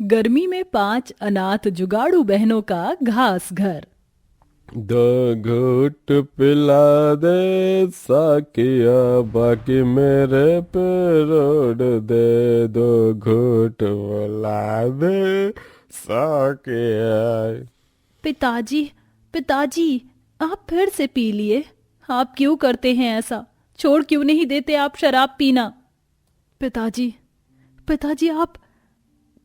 गर्मी में 5 अनाथ जुगाड़ू बहनों का घास घर। दो घूट पिला दे साकिया, बाकी मेरे पे रोड दे। दो घूट पिला दे साकिया। पिताजी, पिताजी, आप फिर से पी लिए। आप क्यों करते हैं ऐसा? छोड़ क्यों नहीं देते आप शराब पीना? पिताजी, पिताजी, आप।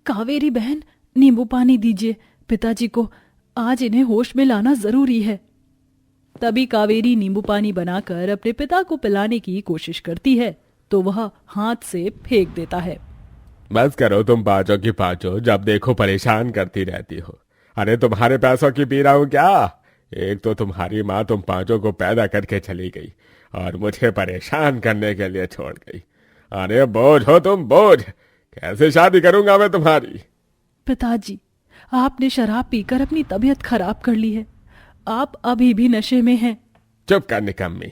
कावेरी बहन, नींबू पानी दीजिए पिताजी को। आज इन्हें होश में लाना जरूरी है। तभी कावेरी नींबू पानी बनाकर अपने पिता को पिलाने की कोशिश करती है तो वह हाथ से फेंक देता है। बस करो तुम पांचों की पांचों, जब देखो परेशान करती रहती हो। अरे तुम्हारे पैसों की पी रहा हूं क्या? एक तो तुम्हारी माँ तुम पांचों को पैदा करके चली गई और मुझे परेशान करने के लिए छोड़ गई। अरे बोझ हो तुम, बोझ। कैसे शादी करूंगा मैं तुम्हारी? पिताजी, आपने शराब पीकर अपनी तबीयत खराब कर ली है। आप अभी भी नशे में हैं। चुप कर निकम्मी।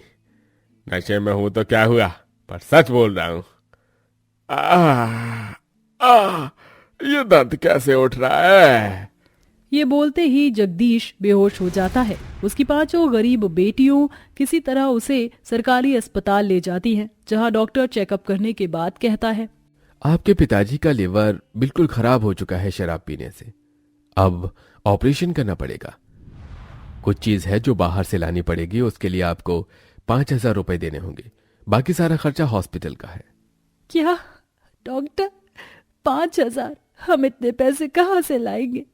नशे में हूं तो क्या हुआ, पर सच बोल रहा हूं। आ, आ, ये दर्द कैसे उठ रहा है? ये बोलते ही जगदीश बेहोश हो जाता है। उसकी पांचों गरीब बेटियों किसी तरह उसे सरकारी अस्पताल ले जाती हैं, जहां डॉक्टर चेकअप करने के बाद कहता है, आपके पिताजी का लिवर बिल्कुल खराब हो चुका है शराब पीने से। अब ऑपरेशन करना पड़ेगा। कुछ चीज है जो बाहर से लानी पड़ेगी, उसके लिए आपको 5,000 रुपए देने होंगे। बाकी सारा खर्चा हॉस्पिटल का है। क्या डॉक्टर? 5,000? हम इतने पैसे कहाँ से लाएंगे?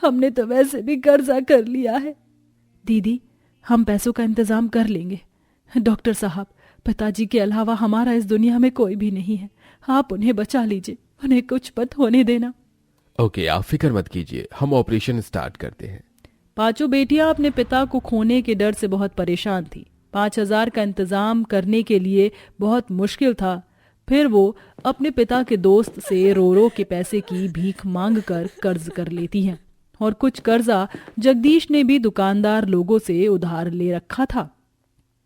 हमने तो वैसे भी कर्जा कर लिया है। दीदी, हम पैसों का इंतजाम कर लेंगे। डॉक्टर साहब, पिताजी के अलावा हमारा इस दुनिया में कोई भी नहीं है। आप उन्हें बचा लीजिए, उन्हें कुछ मत होने देना। ओके, आप फिक्र मत कीजिए, हम ऑपरेशन स्टार्ट करते हैं। पांचों बेटियां अपने पिता को खोने के डर से बहुत परेशान थी। 5,000 का इंतजाम करने के लिए बहुत मुश्किल था। फिर वो अपने पिता के दोस्त से रो रो के पैसे की भीख मांग कर कर्ज कर लेती हैं, और कुछ कर्जा जगदीश ने भी दुकानदार लोगों से उधार ले रखा था।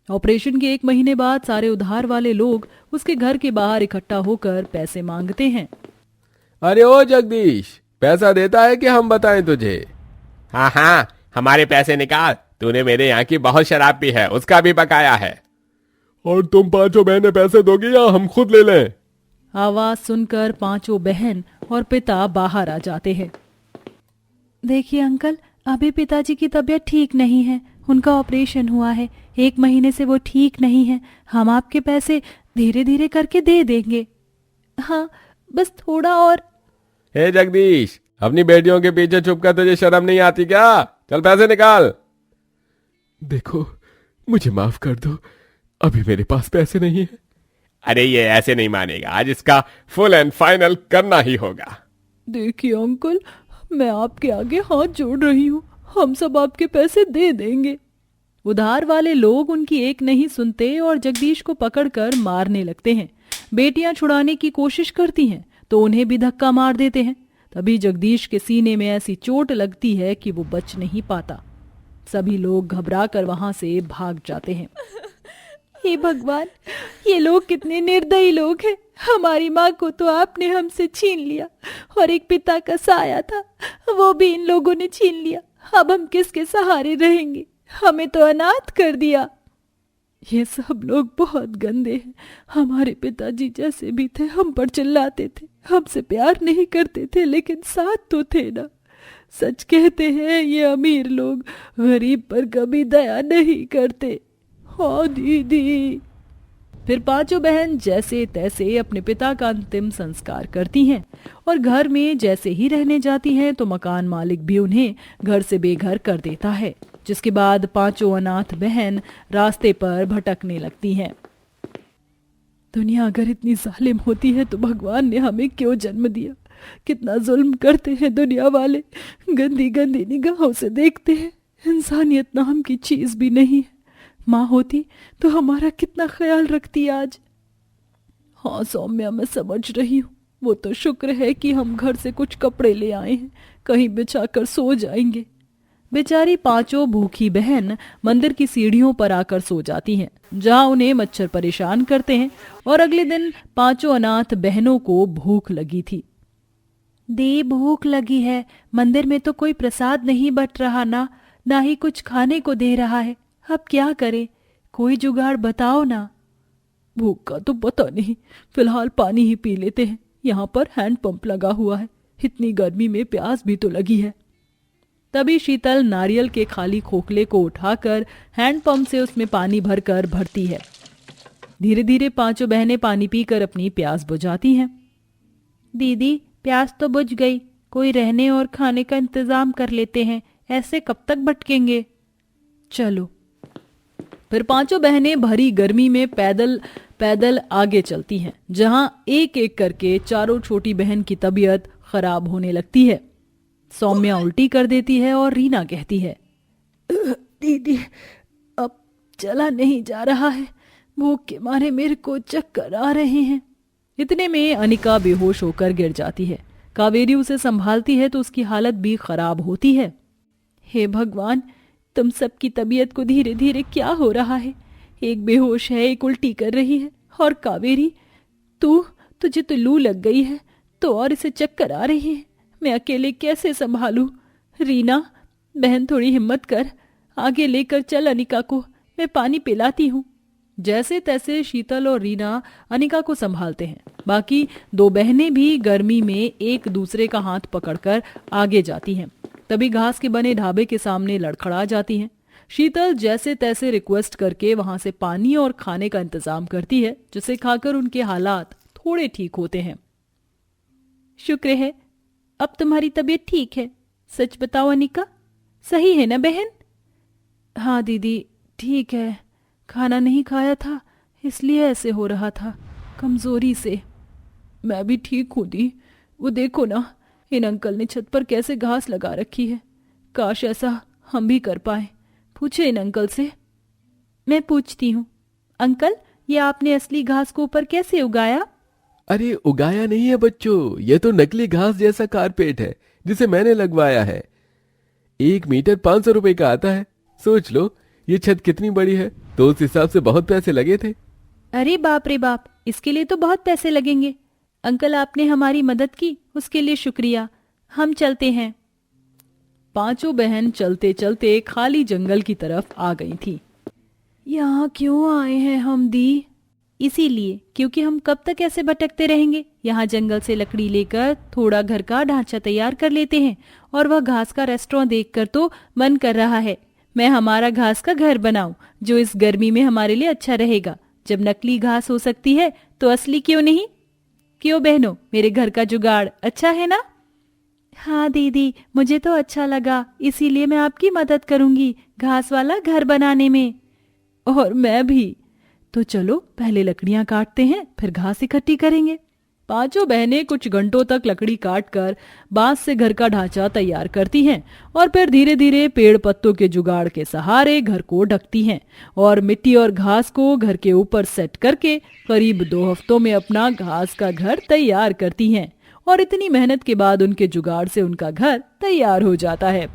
ऑपरेशन के 1 महीने बाद सारे उधार वाले लोग उसके घर के बाहर इकट्ठा होकर पैसे मांगते हैं। अरे ओ जगदीश, पैसा देता है कि हम बताएं तुझे? हाँ हाँ, हमारे पैसे निकाल। तूने मेरे यहाँ की बहुत शराब पी है, उसका भी बकाया है। और तुम पांचों बहनें पैसे दोगी या हम खुद ले लें? आवाज सुनकर पांचों बहन और पिता बाहर आ जाते हैं। देखिए अंकल, अभी पिताजी की तबीयत ठीक नहीं है। उनका ऑपरेशन हुआ है। 1 महीने से वो ठीक नहीं है। हम आपके पैसे धीरे धीरे करके दे देंगे। हाँ, बस थोड़ा और। हे जगदीश, अपनी बेटियों के पीछे छुप कर तुझे शर्म नहीं आती क्या? चल पैसे निकाल। देखो, मुझे माफ कर दो, अभी मेरे पास पैसे नहीं है। अरे ये ऐसे नहीं मानेगा, आज इसका फुल एंड फाइनल करना ही होगा। देखिए अंकल, मैं आपके आगे हाथ जोड़ रही हूँ। हम सब आपके पैसे दे देंगे। उधार वाले लोग उनकी एक नहीं सुनते और जगदीश को पकड़कर मारने लगते हैं। बेटियां छुड़ाने की कोशिश करती हैं तो उन्हें भी धक्का मार देते हैं। तभी जगदीश के सीने में ऐसी चोट लगती है कि वो बच नहीं पाता। सभी लोग घबराकर वहां से भाग जाते हैं। हे भगवान, ये लोग कितने निर्दयी लोग हैं। हमारी माँ को तो आपने हमसे छीन लिया, और एक पिता का साया था, वो भी इन लोगों ने छीन लिया। अब हम किसके सहारे रहेंगे? हमें तो अनाथ कर दिया। ये सब लोग बहुत गंदे हैं। हमारे पिताजी जैसे भी थे, हम पर चिल्लाते थे, हमसे प्यार नहीं करते थे, लेकिन साथ तो थे ना। सच कहते हैं ये अमीर लोग गरीब पर कभी दया नहीं करते। हाँ दीदी। फिर पांचों बहन जैसे तैसे अपने पिता का अंतिम संस्कार करती हैं, और घर में जैसे ही रहने जाती हैं तो मकान मालिक भी उन्हें घर से बेघर कर देता है, जिसके बाद पांचों अनाथ बहन रास्ते पर भटकने लगती हैं। दुनिया अगर इतनी जालिम होती है तो भगवान ने हमें क्यों जन्म दिया? कितना जुल्म करते हैं दुनिया वाले, गंदी गंदी निगाहों से देखते हैं। इंसानियत नाम की चीज भी नहीं है। माँ होती तो हमारा कितना ख्याल रखती आज। हाँ सौम्या, मैं समझ रही हूँ। वो तो शुक्र है कि हम घर से कुछ कपड़े ले आए हैं, कहीं बिछाकर सो जाएंगे। बेचारी पांचों भूखी बहन मंदिर की सीढ़ियों पर आकर सो जाती हैं, जहां उन्हें मच्छर परेशान करते हैं। और अगले दिन पांचों अनाथ बहनों को भूख लगी थी। दी भूख लगी है। मंदिर में तो कोई प्रसाद नहीं बट रहा ना ही कुछ खाने को दे रहा है। अब क्या करें? कोई जुगाड़ बताओ ना। भूख का तो पता नहीं, फिलहाल पानी ही पी लेते हैं। यहाँ पर हैंडपंप लगा हुआ है, इतनी गर्मी में प्यास भी तो लगी है। तभी शीतल नारियल के खाली खोखले को उठाकर हैंडपंप से उसमें पानी भरकर भरती है। धीरे धीरे पांचों बहनें पानी पीकर अपनी प्यास बुझाती हैं। दीदी, प्यास तो बुझ गई, कोई रहने और खाने का इंतजाम कर लेते हैं, ऐसे कब तक भटकेंगे? चलो। फिर पांचों बहनें भरी गर्मी में पैदल पैदल आगे चलती हैं, जहां एक एक करके चारों छोटी बहन की तबीयत खराब होने लगती है। सौम्या उल्टी कर देती है और रीना कहती है, दीदी अब चला नहीं जा रहा है, भूख के मारे मेरे को चक्कर आ रहे हैं। इतने में अनिका बेहोश होकर गिर जाती है। कावेरी उसे संभालती है तो उसकी हालत भी खराब होती है। हे भगवान, तुम सबकी तबीयत को धीरे धीरे क्या हो रहा है? एक बेहोश है, एक उल्टी कर रही है, और कावेरी तुझे तो लू लग गई है, तो और इसे चक्कर आ रही है। मैं अकेले कैसे संभालूं? रीना बहन, थोड़ी हिम्मत कर, आगे लेकर चल अनिका को, मैं पानी पिलाती हूँ। जैसे तैसे शीतल और रीना अनिका को संभालते हैं। बाकी दो बहनें भी गर्मी में एक दूसरे का हाथ पकड़कर आगे जाती हैं। तभी घास के बने ढाबे के सामने लड़खड़ा जाती हैं। शीतल जैसे तैसे रिक्वेस्ट करके वहां से पानी और खाने का इंतजाम करती है, जिसे खाकर उनके हालात थोड़े ठीक होते हैं। शुक्र है अब तुम्हारी तबीयत ठीक है। सच बताओ अनिका, सही है ना बहन? हाँ दीदी, ठीक है। खाना नहीं खाया था इसलिए ऐसे हो रहा था, कमजोरी से। मैं भी ठीक हूं दी। वो देखो ना, इन अंकल ने छत पर कैसे घास लगा रखी है। काश ऐसा हम भी कर पाए। पूछे इन अंकल से। मैं पूछती हूँ। अंकल, ये आपने असली घास को ऊपर कैसे उगाया? अरे उगाया नहीं है बच्चों, ये तो नकली घास जैसा कारपेट है जिसे मैंने लगवाया है। 1 मीटर 500 रुपए का आता है। सोच लो ये छत कितनी बड़ी है, तो उस हिसाब से बहुत पैसे लगे थे। अरे बाप रे बाप, इसके लिए तो बहुत पैसे लगेंगे। अंकल, आपने हमारी मदद की, उसके लिए शुक्रिया। हम चलते हैं। पांचों बहन चलते चलते खाली जंगल की तरफ आ गई थी। यहाँ क्यों आए हैं हम दी? इसीलिए क्योंकि हम कब तक ऐसे भटकते रहेंगे। यहाँ जंगल से लकड़ी लेकर थोड़ा घर का ढांचा तैयार कर लेते हैं, और वह घास का रेस्टोरेंट देखकर तो मन कर रहा है मैं हमारा घास का घर बनाऊं, जो इस गर्मी में हमारे लिए अच्छा रहेगा। जब नकली घास हो सकती है तो असली क्यों नहीं? क्यों बहनों, मेरे घर का जुगाड़ अच्छा है ना? हाँ दीदी, मुझे तो अच्छा लगा, इसीलिए मैं आपकी मदद करूंगी घास वाला घर बनाने में। और मैं भी। तो चलो पहले लकड़ियां काटते हैं, फिर घास इकट्ठी करेंगे। पांचों बहनें कुछ घंटों तक लकड़ी काटकर बांस से घर का ढांचा तैयार करती हैं, और फिर धीरे धीरे पेड़ पत्तों के जुगाड़ के सहारे घर को ढकती हैं, और मिट्टी और घास को घर के ऊपर सेट करके करीब 2 हफ्तों में अपना घास का घर तैयार करती हैं। और इतनी मेहनत के बाद उनके जुगाड़ से उनका घर तैयार हो जाता है।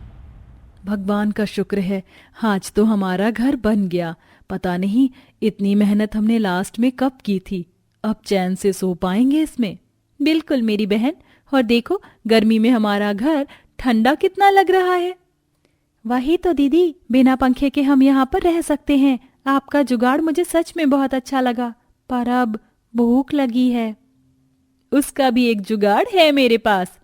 भगवान का शुक्र है, आज तो हमारा घर बन गया। पता नहीं इतनी मेहनत हमने लास्ट में कब की थी। अब चैन से सो पाएंगे इसमें। बिल्कुल मेरी बहन, और देखो गर्मी में हमारा घर ठंडा कितना लग रहा है। वही तो दीदी, बिना पंखे के हम यहाँ पर रह सकते हैं। आपका जुगाड़ मुझे सच में बहुत अच्छा लगा, पर अब भूख लगी है। उसका भी एक जुगाड़ है मेरे पास।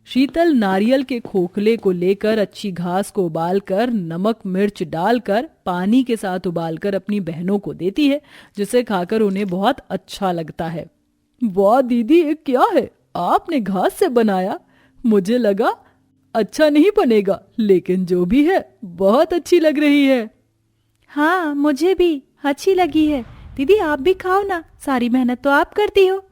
शीतल नारियल के खोखले को लेकर अच्छी घास को उबालकर नमक मिर्च डालकर पानी के साथ उबालकर अपनी बहनों को देती है, जिसे खाकर उन्हें बहुत अच्छा लगता है। वाह दीदी, ये क्या है? आपने घास से बनाया? मुझे लगा अच्छा नहीं बनेगा, लेकिन जो भी है बहुत अच्छी लग रही है। हाँ, मुझे भी अच्छी लगी है। दीदी आप भी खाओ ना, सारी मेहनत तो आप करती हो।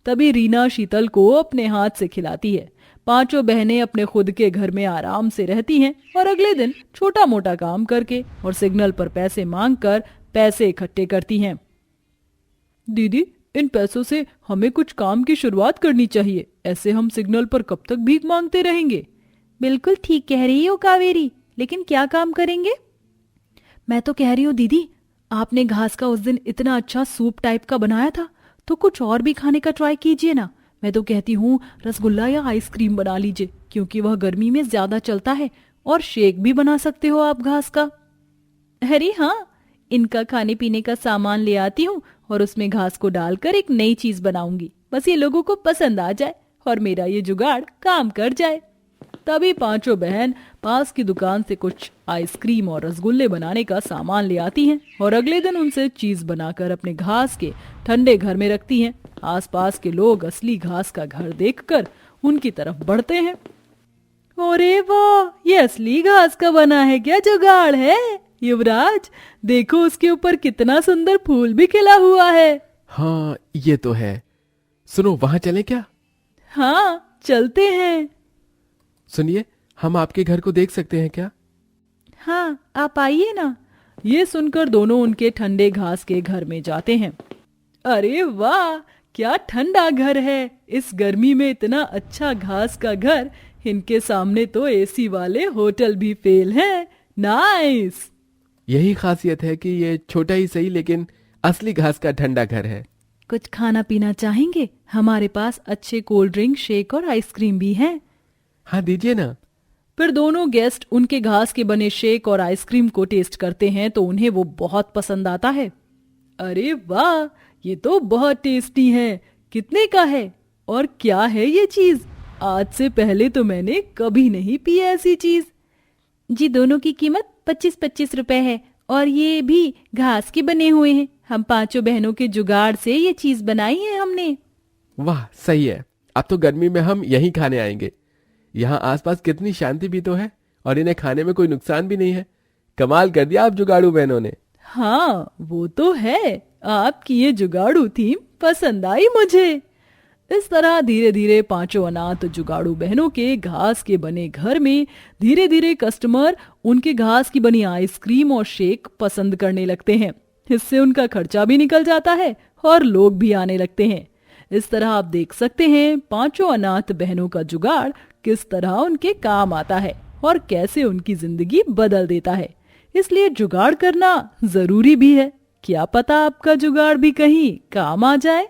तभी रीना शीतल को अपने हाथ से खिलाती है। पांचों बहनें अपने खुद के घर में आराम से रहती हैं, और अगले दिन छोटा मोटा काम करके और सिग्नल पर पैसे मांगकर पैसे इकट्ठे करती हैं। दीदी, इन पैसों से हमें कुछ काम की शुरुआत करनी चाहिए, ऐसे हम सिग्नल पर कब तक भीख मांगते रहेंगे। बिल्कुल ठीक कह रही हो कावेरी, लेकिन क्या काम करेंगे? मैं तो कह रही हूँ दीदी, आपने घास का उस दिन इतना अच्छा सूप टाइप का बनाया था, तो कुछ और भी खाने का ट्राई कीजिए ना। मैं तो कहती हूँ रसगुल्ला या आइसक्रीम बना लीजिए, क्योंकि वह गर्मी में ज्यादा चलता है, और शेक भी बना सकते हो आप घास का। अरे हाँ, इनका खाने पीने का सामान ले आती हूँ और उसमें घास को डालकर एक नई चीज बनाऊंगी। बस ये लोगों को पसंद आ जाए और मेरा ये जुगाड़ काम कर जाए। तभी पांचों बहन पास की दुकान से कुछ आइसक्रीम और रसगुल्ले बनाने का सामान ले आती हैं और अगले दिन उनसे चीज बनाकर अपने घास के ठंडे घर में रखती हैं। आसपास के लोग असली घास का घर देखकर उनकी तरफ बढ़ते हैं। अरे वाह, ये असली घास का बना है क्या जुगाड़ है? युवराज, देखो उसके ऊपर कितना सुंदर फूल भी खिला हुआ है। हाँ, ये तो है। सुनो, वहां चलें क्या? हाँ, चलते हैं। सुनिए, हम आपके घर को देख सकते हैं क्या? हाँ, आप आइए ना। ये सुनकर दोनों उनके ठंडे घास के घर में जाते हैं। अरे वाह, क्या ठंडा घर है। इस गर्मी में इतना अच्छा घास का घर। इनके सामने तो एसी वाले होटल भी फेल हैं। नाइस। यही खासियत है कि ये छोटा ही सही लेकिन असली घास का ठंडा घर है। कुछ खाना पीना चाहेंगे? हमारे पास अच्छे कोल्ड ड्रिंक, शेक और आइसक्रीम भी हैं। हाँ, दीजिए ना। फिर दोनों गेस्ट उनके घास के बने शेक और आइसक्रीम को टेस्ट करते हैं तो उन्हें वो बहुत पसंद आता है। अरे वाह, ये तो बहुत टेस्टी है। कितने का है और क्या है ये चीज? आज से पहले तो मैंने कभी नहीं पी ऐसी चीज। जी, दोनों की कीमत 25-25 रुपए है और ये भी घास के बने हुए हैं। हम पांचों बहनों के जुगाड़ से ये चीज बनाई है हमने। वाह, सही है। अब तो गर्मी में हम यहीं खाने आएंगे। यहाँ आसपास कितनी शांति भी तो है और इन्हें खाने में कोई नुकसान भी नहीं है। कमाल कर दिया आप जुगाड़ू बहनों ने। हाँ, वो तो है। आपकी ये जुगाड़ू थीम पसंद आई मुझे। इस तरह धीरे धीरे पांचों अनाथ जुगाड़ू बहनों के घास के बने घर में धीरे धीरे कस्टमर उनके घास की बनी आइसक्रीम और शेक पसंद करने लगते हैं। इससे उनका खर्चा भी निकल जाता है और लोग भी आने लगते हैं। इस तरह आप देख सकते हैं पांचों अनाथ बहनों का जुगाड़ किस तरह उनके काम आता है और कैसे उनकी जिंदगी बदल देता है। इसलिए जुगाड़ करना जरूरी भी है। क्या पता आपका जुगाड़ भी कहीं काम आ जाए।